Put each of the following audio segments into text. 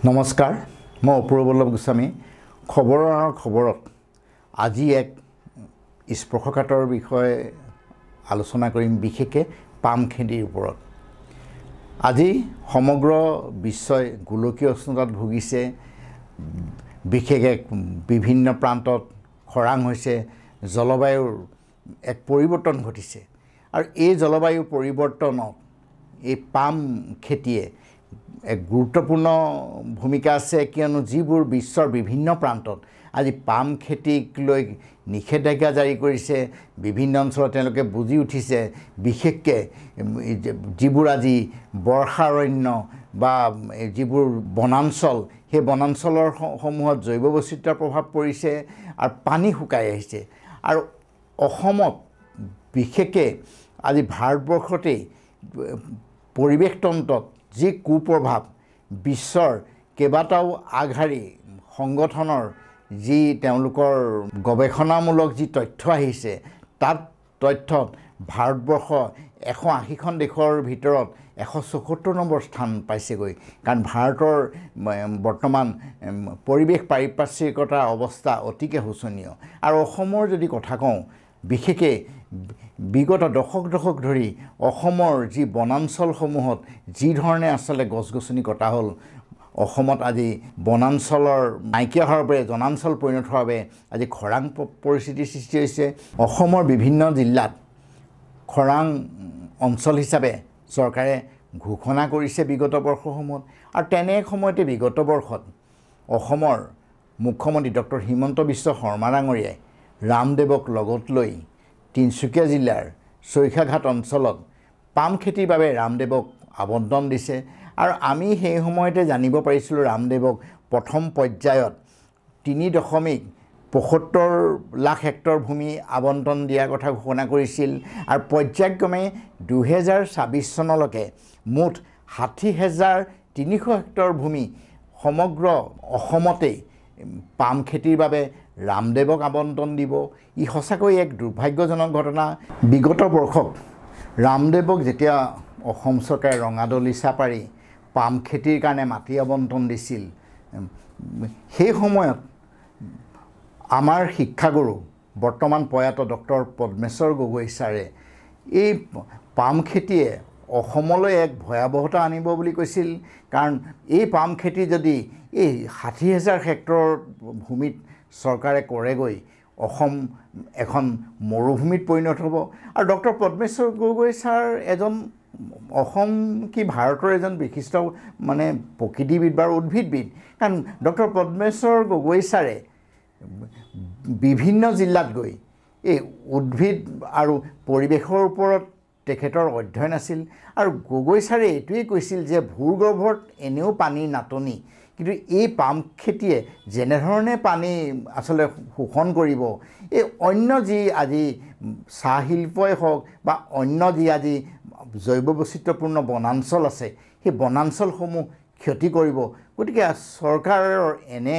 নমস্কাৰ মই অপূৰ্ব বল্লভ গোস্বামী খবৰত আজি এক স্পৰ্শকাতৰ বিষয়ে আলোচনা কৰিম বিশেষকৈ পাম খেতিৰ ওপৰত আজি সমগ্ৰ বিশ্বই গোলকীয় উষ্ণতাত ভুগিছে বিশেষকৈ বিভিন্ন প্ৰান্তত খৰাং হৈছে জলবায়ুৰ এক পৰিৱৰ্তন ঘটিছে আৰু এই জলবায়ু পৰিৱৰ্তনত এই পাম খেতিয়ে এক গুৰুত্বপূৰ্ণ ভূমিকা আছে কিয়নো যিবোৰ বিশ্বৰ বিভিন্ন প্ৰান্তত আজি পাম খেতিক লৈ নিষেধাজ্ঞা জাৰি কৰিছে বিভিন্ন অঞ্চলত তেওঁলোকে বুজি উঠিছে বিশেষকৈ যিবোৰ আজি বৰ্ষাৰণ্য বা যিবোৰ বনাঞ্চল সেই বনাঞ্চলৰ সমূহত জৈৱ বৈচিত্ৰ্যৰ প্ৰভাৱ পৰিছে আৰু পানী শুকাই আহিছে আৰু অসমত বিশেষকৈ আজি ভাৰতবৰ্ষতেই পৰিৱেশ তন্ত্ৰত যি কুপ্ৰভাৱ বিশ্বৰ কেইবাটাও আগশাৰী সংগঠনৰ যি তেওঁলোকৰ গৱেষণামূলক যি তথ্য আহিছে তাত তথ্যত ভাৰতবৰ্ষ 180খন দেশৰ ভিতৰত 174 নম্বৰ স্থান পাইছেগৈ কাৰণ ভাৰতৰ বৰ্তমান পৰিৱেশ পাৰিপাৰ্শ্বিকতাৰ অৱস্থা অতিকে শোচনীয় আৰু অসমৰ যদি কথা কওঁ বিশেষকৈ বিগত দশক ধৰি অসমৰ যি বনাঞ্চলসমূহত যি ধৰণে আচলতে গছ-গছনি কটা হ'ল অসমত আজি বনাঞ্চলৰ নাইকিয়া হোৱাৰ বাবে জনাঞ্চল পৰিণত হোৱাৰ বাবে আজি খৰাং পৰিস্থিতিৰ সৃষ্টি হৈছে অসমৰ বিভিন্ন জিলাত খৰাং অঞ্চল হিচাপে চৰকাৰে ঘোষণা কৰিছে বিগত বৰ্ষসমূহত আৰু তেনে সময়তে বিগত বৰ্ষত অসমৰ মুখ্যমন্ত্ৰী ডক্টৰ হিমন্ত বিশ্ব শৰ্মা ডাঙৰীয়াই ৰামদেৱক লগত লৈ তিনিচুকীয়া জিলাৰ চৈখাঘাট অঞ্চলত পাম খেতিৰ বাবে ৰামদেৱক আবণ্টন দিছে আৰু আমি সেই সময়তে জানিব পাৰিছিলোঁ ৰামদেৱক প্ৰথম পৰ্যায়ত 3.75 লাখ হেক্টৰ ভূমি আবণ্টন দিয়াৰ কথা ঘোষণা কৰিছিল আৰু পৰ্যায়ক্ৰমে 2026 চনলৈকে মুঠ 60,300 হেক্টৰ ভূমি সমগ্ৰ অসমতেই পাম খেতিৰ বাবে ৰামদেৱক আবণ্টন দিব ই সঁচাকৈ এক দুৰ্ভাগ্যজনক ঘটনা বিগত বৰ্ষত ৰামদেৱক যেতিয়া অসম চৰকাৰে ৰঙাদলিচা পাৰি পাম খেতিৰ কাৰণে মাটি আবণ্টন দিছিল সেই সময়ত আমাৰ শিক্ষাগুৰু বৰ্তমান প্ৰয়াত ডক্টৰ পদ্মেশ্বৰ গগৈ ছাৰে এই পাম খেতিয়ে অসমলৈ এক ভয়াৱহতা আনিব বুলি কৈছিল কাৰণ এই পাম খেতি যদি এই 60,000 হেক্টৰ ভূমিত চৰকাৰে কৰেগৈ অসম এখন মৰুভূমিত পৰিণত হ'ব আৰু ডক্টৰ পদ্মেশ্বৰ গগৈ ছাৰ এজন অসম কি ভাৰতৰ এজন বিশিষ্ট মানে প্ৰকৃতিবিদ বা উদ্ভিদবিদ কাৰণ ডক্টৰ পদ্মেশ্বৰ গগৈ ছাৰে বিভিন্ন জিলাত গৈ এই উদ্ভিদ আৰু পৰিৱেশৰ ওপৰত তেখেতৰ অধ্যয়ন আছিল আৰু গগৈ ছাৰে এইটোৱেই কৈছিল যে ভূগৰ্ভত এনেও পানীৰ নাটনি কিন্তু এই পাম খেতিয়ে যেনেধৰণে পানী আচলতে শোষণ কৰিব এই অন্য যি আজি চাহ শিল্পই হওক বা অন্য যি আজি জৈৱ বৈচিত্ৰ্যপূৰ্ণ বনাঞ্চল আছে সেই বনাঞ্চলসমূহ ক্ষতি কৰিব গতিকে চৰকাৰৰ এনে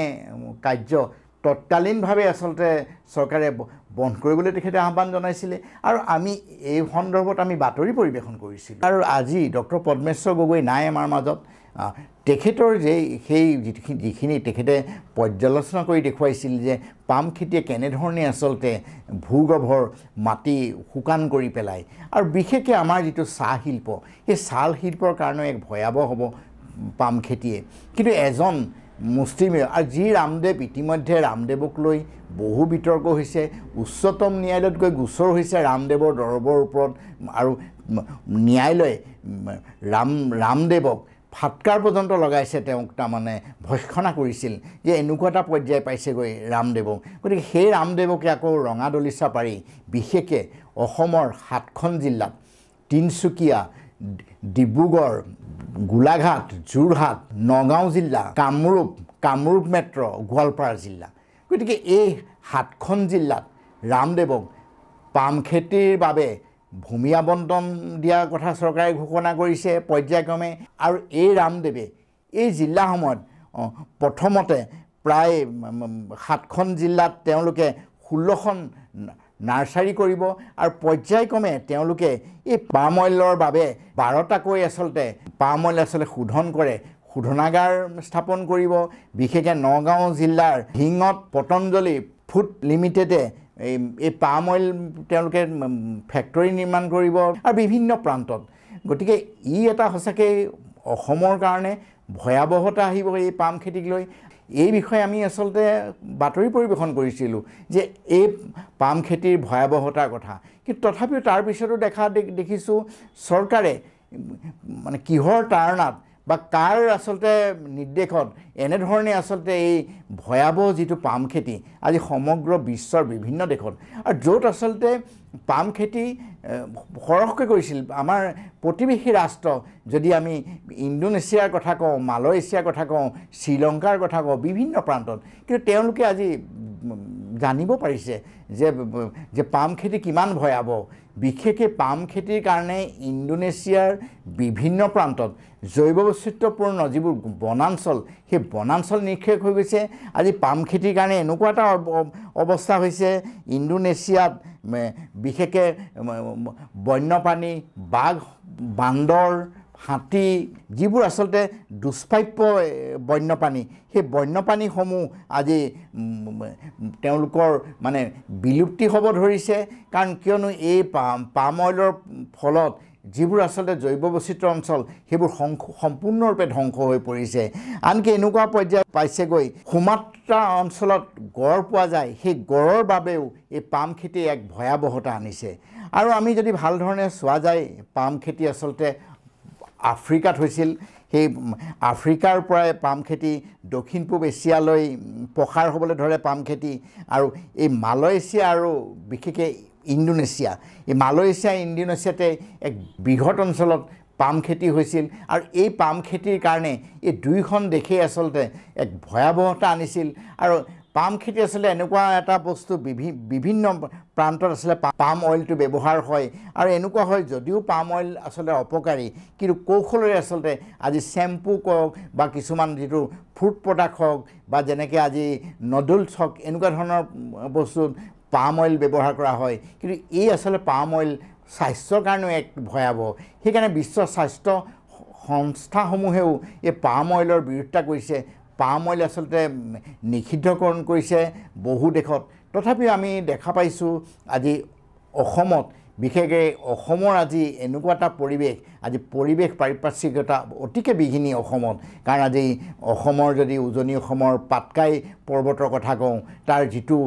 কাৰ্য তৎকালীনভাৱে আচলতে চৰকাৰে বন্ধ কৰিবলৈ তেখেতে আহ্বান জনাইছিলে আৰু আমি এই সন্দৰ্ভত আমি বাতৰি পৰিৱেশন কৰিছিলোঁ আৰু আজি ডক্টৰ পদ্মেশ্বৰ গগৈ নাই আমাৰ মাজত তেখেতৰ সেই যিখিনি তেখেতে পৰ্যালোচনা কৰি দেখুৱাইছিল যে পাম খেতিয়ে কেনেধৰণে আচলতে ভূগৰ্ভৰ মাটি শুকান কৰি পেলায় আৰু বিশেষকৈ আমাৰ যিটো চাহ শিল্প সেই চাহ শিল্পৰ কাৰণে এক ভয়াৱহ হ'ব পাম খেতিয়ে কিন্তু এজন মুছলিম আৰু যি ৰামদেৱ ইতিমধ্যে ৰামদেৱক লৈ বহু বিতৰ্ক হৈছে উচ্চতম ন্যায়ালয়ত গৈ গোচৰ হৈছে ৰামদেৱৰ দৰবৰ ওপৰত আৰু ন্যায়ালয়ে ৰামদেৱক ফাটকাৰ পৰ্যন্ত লগাইছে তেওঁক তাৰমানে ভৎসনা কৰিছিল যে এনেকুৱা এটা পৰ্যায় পাইছেগৈ ৰামদেৱক গতিকে সেই ৰামদেৱকে আকৌ ৰঙাদলিচা পাৰি বিশেষকৈ অসমৰ 7খন জিলাত তিনিচুকীয়া ডিব্ৰুগড় গোলাঘাট যোৰহাট নগাঁও জিলা কামৰূপ মেট্ৰ গোৱালপাৰা জিলা গতিকে এই 7খন জিলাত ৰামদেৱক পাম খেতিৰ বাবে ভূমি আবণ্টন দিয়াৰ কথা চৰকাৰে ঘোষণা কৰিছে পৰ্যায়ক্ৰমে আৰু এই ৰামদেৱে এই জিলাসমূহত প্ৰথমতে প্ৰায় 7খন জিলাত তেওঁলোকে 16খন নাৰ্সাৰী কৰিব আৰু পৰ্যায়ক্ৰমে তেওঁলোকে এই পাম অইলৰ বাবে 12টাকৈ আচলতে পাম অইল আচলতে শোধন কৰে শোধনাগাৰ স্থাপন কৰিব বিশেষকৈ নগাঁও জিলাৰ হিঙত পতঞ্জলি ফুড লিমিটেডে এই পাম অইল তেওঁলোকে ফেক্টৰী নিৰ্মাণ কৰিব আৰু বিভিন্ন প্ৰান্তত গতিকে ই এটা সঁচাকৈ অসমৰ কাৰণে ভয়াৱহতা আহিব এই পাম খেতিক লৈ এই বিষয়ে আমি আচলতে বাতৰি পৰিৱেশন কৰিছিলোঁ যে এই পাম খেতিৰ ভয়াৱহতাৰ কথা কিন্তু তথাপিও তাৰ পিছতো দেখিছোঁ চৰকাৰে মানে কিহৰ তাৰণাত বা কাৰ আচলতে নিৰ্দেশত এনেধৰণে আচলতে এই ভয়াৱহ যিটো পাম খেতি আজি সমগ্ৰ বিশ্বৰ বিভিন্ন দেশত আৰু য'ত আচলতে পাম খেতি সৰহকৈ কৰিছিল আমাৰ প্ৰতিবেশী ৰাষ্ট্ৰ যদি আমি ইণ্ডোনেছিয়াৰ কথা কওঁ মালয়েছিয়াৰ কথা কওঁ শ্ৰীলংকাৰ কথা কওঁ বিভিন্ন প্ৰান্তত কিন্তু তেওঁলোকে আজি জানিব পাৰিছে যে পাম খেতি কিমান ভয়াৱহ বিশেষকৈ পাম খেতিৰ কাৰণে ইণ্ডোনেছিয়াৰ বিভিন্ন প্ৰান্তত জৈৱ বৈচিত্ৰ্যপূৰ্ণ যিবোৰ বনাঞ্চল সেই বনাঞ্চল নিক্ষেপ হৈ গৈছে আজি পাম খেতিৰ কাৰণে এনেকুৱা এটা অৱস্থা হৈছে ইণ্ডোনেছিয়াত বিশেষকৈ বন্যপ্ৰাণী বাঘ বান্দৰ হাতী যিবোৰ আচলতে দুষ্প্ৰাপ্য বন্যপ্ৰাণী সেই বন্যপ্ৰাণীসমূহ আজি তেওঁলোকৰ মানে বিলুপ্তি হ'ব ধৰিছে কাৰণ কিয়নো এই পাম অইলৰ ফলত যিবোৰ আচলতে জৈৱ বৈচিত্ৰ্য অঞ্চল সেইবোৰ সম্পূৰ্ণৰূপে ধ্বংস হৈ পৰিছে আনকি এনেকুৱা পৰ্যায় পাইছেগৈ সুমাত্ৰা অঞ্চলত গড় পোৱা যায় সেই গড়ৰ বাবেও এই পাম খেতি এক ভয়াৱহতা আনিছে আৰু আমি যদি ভাল ধৰণে চোৱা যায় পাম খেতি আচলতে আফ্ৰিকাত হৈছিল সেই আফ্ৰিকাৰ পৰাই পাম খেতি দক্ষিণ পূব এছিয়ালৈ প্ৰসাৰ হ'বলৈ ধৰে পাম খেতি আৰু এই মালয়েছিয়া আৰু বিশেষকৈ ইণ্ডোনেছিয়া এই মালয়েছিয়া ইণ্ডোনেছিয়াতে এক বৃহৎ অঞ্চলত পাম খেতি হৈছিল আৰু এই পাম খেতিৰ কাৰণে এই দুইখন দেশেই আচলতে এক ভয়াৱহতা আনিছিল আৰু পাম খেতি আচলতে এনেকুৱা এটা বস্তু বিভিন্ন প্ৰান্তত আচলতে পাম অইলটো ব্যৱহাৰ হয় আৰু এনেকুৱা হয় যদিও পাম অইল আচলতে অপকাৰী কিন্তু কৌশলেৰে আচলতে আজি শ্বেম্পু কওক বা কিছুমান যিটো ফুড প্ৰডাক্ট হওক বা যেনেকৈ আজি নুডলছ হওক এনেকুৱা ধৰণৰ বস্তুত পাম অইল ব্যৱহাৰ কৰা হয় কিন্তু এই আচলতে পাম অইল স্বাস্থ্যৰ কাৰণেও এক ভয়াৱহ সেইকাৰণে বিশ্ব স্বাস্থ্য সংস্থাসমূহেও এই পাম অইলৰ বিৰোধিতা কৰিছে পাম অইল আচলতে নিষিদ্ধকৰণ কৰিছে বহু দেশত তথাপিও আমি দেখা পাইছোঁ আজি অসমত বিশেষকৈ অসমৰ আজি এনেকুৱা এটা পৰিৱেশ পাৰিপাৰ্শ্বিকতা অতিকে বিঘিনি অসমত কাৰণ আজি অসমৰ যদি উজনি অসমৰ পাটকাই পৰ্বতৰ কথা কওঁ তাৰ যিটো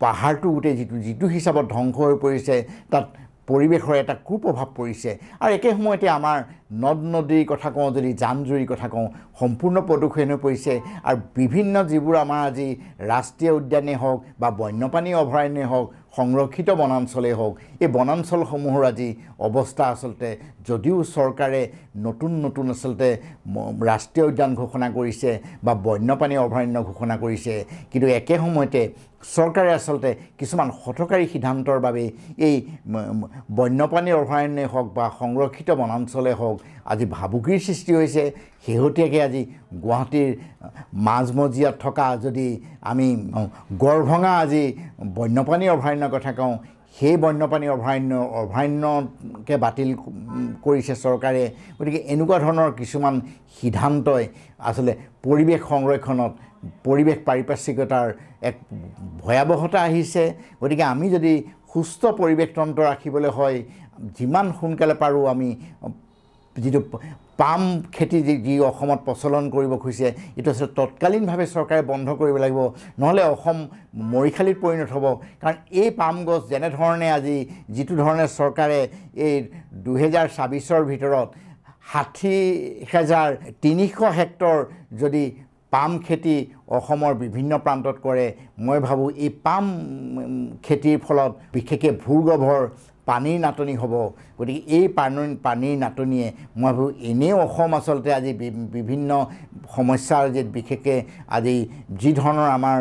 পাহাৰটো গোটেই যিটো হিচাপত ধ্বংস হৈ পৰিছে তাত পৰিৱেশৰ এটা কুপ্ৰভাৱ পৰিছে আৰু একে সময়তে আমাৰ নদ নদীৰ কথা কওঁ যদি জান জুৰিৰ কথা কওঁ সম্পূৰ্ণ প্ৰদূষণ হৈ পৰিছে আৰু বিভিন্ন যিবোৰ আমাৰ আজি ৰাষ্ট্ৰীয় উদ্যানেই হওক বা বন্যপ্ৰাণী অভয়াৰণ্যই হওক সংৰক্ষিত বনাঞ্চলেই হওক এই বনাঞ্চলসমূহৰ আজি অৱস্থা আচলতে যদিও চৰকাৰে নতুন আচলতে ৰাষ্ট্ৰীয় উদ্যান ঘোষণা কৰিছে বা বন্যপ্ৰাণী অভয়াৰণ্য ঘোষণা কৰিছে কিন্তু একে সময়তে চৰকাৰে আচলতে কিছুমান হঠকাৰী সিদ্ধান্তৰ বাবে এই বন্যপ্ৰাণী অভয়াৰণ্যই হওক বা সংৰক্ষিত বনাঞ্চলেই হওক আজি ভাবুকিৰ সৃষ্টি হৈছে শেহতীয়াকৈ আজি গুৱাহাটীৰ মাজমজিয়াত থকা যদি আমি গড়ভঙা আজি বন্যপ্ৰাণী অভয়াৰণ্যৰ কথা কওঁ সেই বন্যপ্ৰাণী অভয়াৰণ্যকে বাতিল কৰিছে চৰকাৰে গতিকে এনেকুৱা ধৰণৰ কিছুমান সিদ্ধান্তই আচলতে পৰিৱেশ সংৰক্ষণত পৰিৱেশ পাৰিপাৰ্শ্বিকতাৰ এক ভয়াৱহতা আহিছে গতিকে আমি যদি সুস্থ পৰিৱেশ তন্ত্ৰ ৰাখিবলৈ হয় যিমান সোনকালে পাৰোঁ আমি যিটো পাম খেতি যি অসমত প্ৰচলন কৰিব খুজিছে এইটো আচলতে তৎকালীনভাৱে চৰকাৰে বন্ধ কৰিব লাগিব নহ'লে অসম মৰিশালীত পৰিণত হ'ব কাৰণ এই পাম গছ যেনেধৰণে আজি যিটো ধৰণে চৰকাৰে এই 2024ৰ ভিতৰত 60,300 হেক্টৰ যদি পাম খেতি অসমৰ বিভিন্ন প্ৰান্তত কৰে মই ভাবোঁ এই পাম খেতিৰ ফলত বিশেষকৈ ভূগৰ্ভৰ পানীৰ নাটনি হ'ব গতিকে এই পানীৰ নাটনিয়ে মই ভাবোঁ এনেও অসম আচলতে আজি বিভিন্ন সমস্যাৰ যে বিশেষকৈ আজি যি ধৰণৰ আমাৰ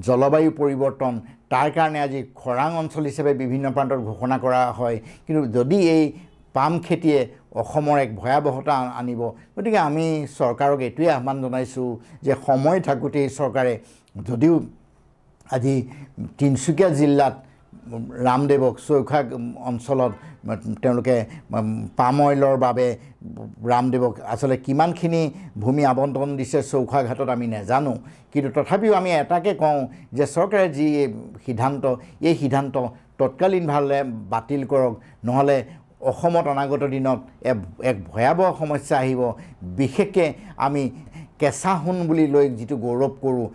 জলবায়ু পৰিৱৰ্তন তাৰ কাৰণে আজি খৰাং অঞ্চল হিচাপে বিভিন্ন প্ৰান্তত ঘোষণা কৰা হয় কিন্তু যদি এই পাম খেতিয়ে অসমৰ এক ভয়াৱহতা আনিব গতিকে আমি চৰকাৰক এইটোৱে আহ্বান জনাইছোঁ যে সময় থাকোঁতেই চৰকাৰে যদিও আজি তিনিচুকীয়া জিলাত ৰামদেৱক চৌখা অঞ্চলত তেওঁলোকে পাম অইলৰ বাবে ৰামদেৱক আচলতে কিমানখিনি ভূমি আবণ্টন দিছে চৌখা ঘাটত আমি নাজানো, কিন্তু তথাপিও আমি এটাকে কওঁ যে চৰকাৰে যি সিদ্ধান্ত এই সিদ্ধান্ত তৎকালীনভাৱে বাতিল কৰক, নহ'লে অসমত অনাগত দিনত এক ভয়াৱহ সমস্যা আহিব। বিশেষকৈ আমি কেঁচা সোণ বুলি লৈ যিটো গৌৰৱ কৰোঁ,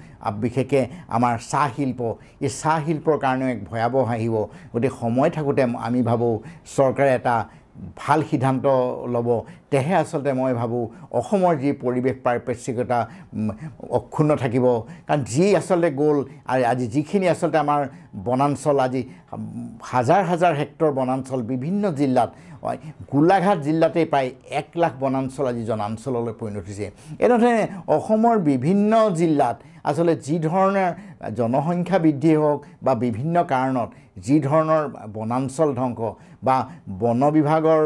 বিশেষকৈ আমাৰ চাহ শিল্প, এই চাহ শিল্পৰ কাৰণেও এক ভয়াৱহ আহিব। গতিকে সময় থাকোঁতে আমি ভাবোঁ চৰকাৰে এটা ভাল সিদ্ধান্ত ল'ব, তেহে আচলতে মই ভাবোঁ অসমৰ যি পৰিৱেশ পাৰিপাৰ্শ্বিকতা অক্ষুণ্ণ থাকিব। কাৰণ যি আচলতে গ'ল আৰু আজি যিখিনি আচলতে আমাৰ বনাঞ্চল, আজি হাজাৰ হাজাৰ হেক্টৰ বনাঞ্চল বিভিন্ন জিলাত, গোলাঘাট জিলাতেই প্ৰায় 1 লাখ বনাঞ্চল আজি জনাঞ্চললৈ পৰিণত হৈছে। এনেধৰণে অসমৰ বিভিন্ন জিলাত আচলতে যি ধৰণৰ জনসংখ্যা বৃদ্ধি হওক বা বিভিন্ন কাৰণত যি ধৰণৰ বনাঞ্চল ধ্বংস বা বন বিভাগৰ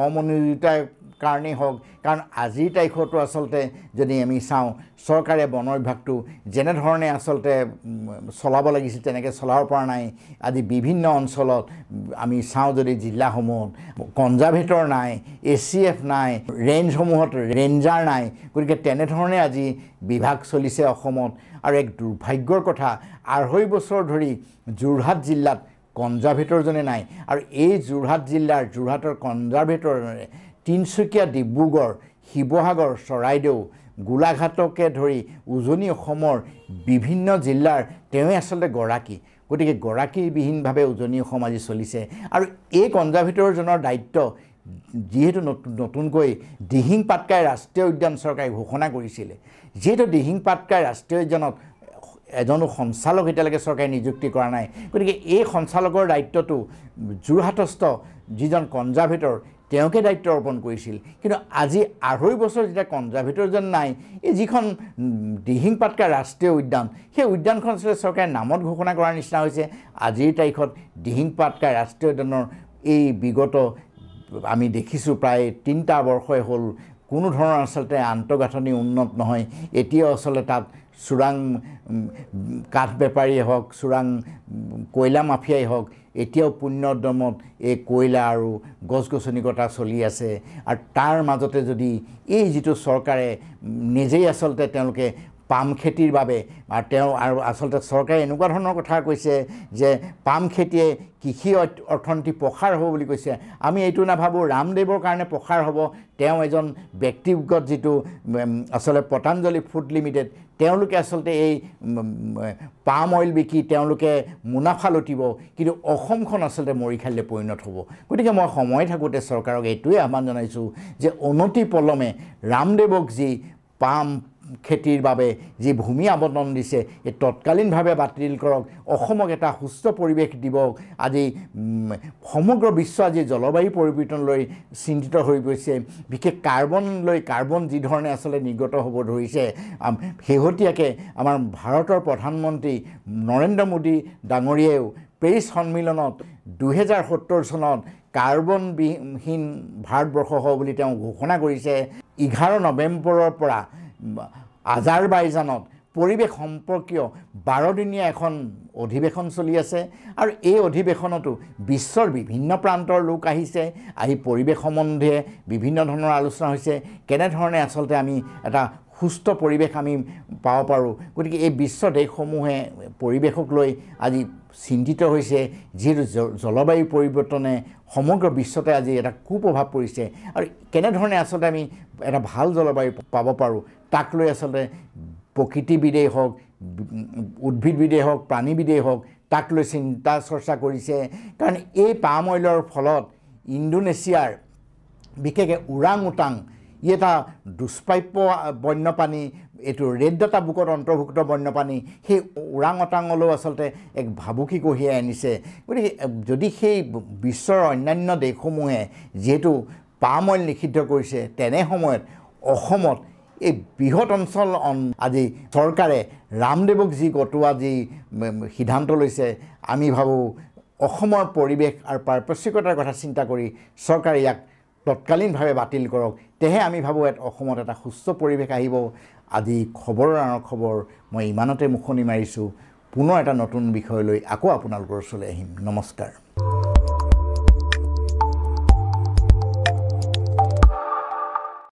অমনোযোগিতাৰ কাৰণেই হওক, কাৰণ আজিৰ তাৰিখতো আচলতে যদি আমি চাওঁ চৰকাৰে বন বিভাগটো যেনেধৰণে আচলতে চলাব লাগিছিল তেনেকৈ চলাব পৰা নাই। আজি বিভিন্ন অঞ্চলত আমি চাওঁ যদি জিলাসমূহত কনজাৰ্ভেটৰ নাই, ACF নাই, ৰেঞ্জসমূহত ৰেঞ্জাৰ নাই। গতিকে তেনেধৰণে আজি বিভাগ চলিছে অসমত। আৰু এক দুৰ্ভাগ্যৰ কথা, 2.5 বছৰ ধৰি যোৰহাট জিলাত কনজাৰ্ভেটৰজনে নাই। আৰু এই যোৰহাট জিলাৰ যোৰহাটৰ কনজাৰ্ভেটৰে তিনিচুকীয়া, ডিব্ৰুগড়, শিৱসাগৰ, চৰাইদেউ, গোলাঘাটকে ধৰি উজনি অসমৰ বিভিন্ন জিলাৰ তেওঁৱে আচলতে গৰাকী। গতিকে গৰাকীবিহীনভাৱে উজনি অসম আজি চলিছে। আৰু এই কনজাৰ্ভেটৰজনৰ দায়িত্ব যিহেতু নতুনকৈ দিহিং পাটকাই ৰাষ্ট্ৰীয় উদ্যান চৰকাৰে ঘোষণা কৰিছিলে, যিহেতু দিহিং পাটকাই ৰাষ্ট্ৰীয় উদ্যানত এজনো সঞ্চালক এতিয়ালৈকে চৰকাৰে নিযুক্তি কৰা নাই। গতিকে এই সঞ্চালকৰ দায়িত্বটো যোৰহাটস্থ যিজন কনজাৰ্ভেটৰ তেওঁকে দায়িত্ব অৰ্পণ কৰিছিল। কিন্তু আজি 2.5 বছৰ যেতিয়া কনজাৰ্ভেটৰজন নাই, এই যিখন দিহিং পাটকা ৰাষ্ট্ৰীয় উদ্যান, সেই উদ্যানখন আচলতে চৰকাৰে নামত ঘোষণা কৰাৰ নিচিনা হৈছে। আজিৰ তাৰিখত দিহিং পাটকা ৰাষ্ট্ৰীয় উদ্যানৰ এই বিগত আমি দেখিছোঁ প্ৰায় 3টা বৰ্ষই হ'ল কোনো ধৰণৰ আচলতে আন্তঃগাঁথনি উন্নত নহয়। এতিয়াও আচলতে তাত চোৰাং কাঠ বেপাৰীয়ে হওক, চোৰাং কয়লা মাফিয়াই হওক, এতিয়াও পুণ্যদমত এই কয়লা আৰু গছ গছনি কটা চলি আছে। আৰু তাৰ মাজতে যদি এই যিটো চৰকাৰে নিজেই আচলতে তেওঁলোকে পাম খেতিৰ বাবে আৰু আচলতে চৰকাৰে এনেকুৱা ধৰণৰ কথা কৈছে যে পাম খেতিয়ে কৃষি অৰ্থনীতি প্ৰসাৰ হ'ব বুলি কৈছে। আমি এইটো নাভাবোঁ ৰামদেৱৰ কাৰণে প্ৰসাৰ হ'ব। তেওঁ এজন ব্যক্তিগত যিটো আচলতে পতঞ্জলি ফুড লিমিটেড, তেওঁলোকে আচলতে এই পাম অইল বিকি তেওঁলোকে মুনাফা লুটিব, কিন্তু অসমখন আচলতে মৰিশালিলৈ পৰিণত হ'ব। গতিকে মই সময় থাকোঁতে চৰকাৰক এইটোৱে আহ্বান জনাইছোঁ যে অনতি পলমে ৰামদেৱক যি পাম খেতিৰ বাবে যি ভূমি আবণ্টন দিছে এই তৎকালীনভাৱে বাতিল কৰক, অসমক এটা সুস্থ পৰিৱেশ দিবক। আজি সমগ্ৰ বিশ্ব আজি জলবায়ু পৰিৱৰ্তনলৈ চিন্তিত হৈ গৈছে। বিশেষ কাৰ্বন যি ধৰণে আচলতে নিৰ্গত হ'ব ধৰিছে। শেহতীয়াকৈ আমাৰ ভাৰতৰ প্ৰধানমন্ত্ৰী নৰেন্দ্ৰ মোদী ডাঙৰীয়াইও পেৰিছ সন্মিলনত 2070 চনত কাৰ্বনবিহীন ভাৰতবৰ্ষ হ'ব বুলি তেওঁ ঘোষণা কৰিছে। 11 নৱেম্বৰৰ পৰা আজাৰবাইজানত পৰিৱেশ সম্পৰ্কীয় 12 দিনীয়া এখন অধিৱেশন চলি আছে। আৰু এই অধিৱেশনতো বিশ্বৰ বিভিন্ন প্ৰান্তৰ লোক আহিছে, আহি পৰিৱেশ সম্বন্ধে বিভিন্ন ধৰণৰ আলোচনা হৈছে, কেনেধৰণে আচলতে আমি এটা সুস্থ পৰিৱেশ আমি পাব পাৰোঁ। গতিকে এই বিশ্ব দেশসমূহে পৰিৱেশক লৈ আজি চিন্তিত হৈছে, যিহেতু জলবায়ু পৰিৱৰ্তনে সমগ্ৰ বিশ্বতে আজি এটা কুপ্ৰভাৱ পৰিছে। আৰু কেনেধৰণে আচলতে আমি এটা ভাল জলবায়ু পাব পাৰোঁ তাক লৈ আচলতে প্ৰকৃতিবিদেই হওক, উদ্ভিদবিদেই হওক, প্ৰাণীবিদেই হওক, তাক লৈ চিন্তা চৰ্চা কৰিছে। কাৰণ এই পাম অইলৰ ফলত ইণ্ডোনেছিয়াৰ বিশেষকৈ ওৰাং উটাং ই এটা দুষ্প্ৰাপ্য বন্যপ্ৰাণী, এইটো ৰেড ডাটা বুকত অন্তৰ্ভুক্ত বন্যপ্ৰাণী, সেই ওৰাং ওটাঙলৈও আচলতে এক ভাবুকি কঢ়িয়াই আনিছে। গতিকে যদি সেই বিশ্বৰ অন্যান্য দেশসমূহে যিহেতু পাম অইল নিষিদ্ধ কৰিছে, তেনে সময়ত অসমত এই বৃহৎ অঞ্চল আজি চৰকাৰে ৰামদেৱক যি গতোৱা যি সিদ্ধান্ত লৈছে, আমি ভাবোঁ অসমৰ পৰিৱেশ আৰু পাৰিপাৰ্শ্বিকতাৰ কথা চিন্তা কৰি চৰকাৰে ইয়াক তৎকালীনভাৱে বাতিল কৰক, তেহে আমি ভাবোঁ অসমত এটা সুস্থ পৰিৱেশ আহিব। আজি খবৰৰ খবৰ মই ইমানতে মুখনি মাৰিছোঁ। পুনৰ এটা নতুন বিষয় লৈ আকৌ আপোনালোকৰ ওচৰলৈ আহিম। নমস্কাৰ।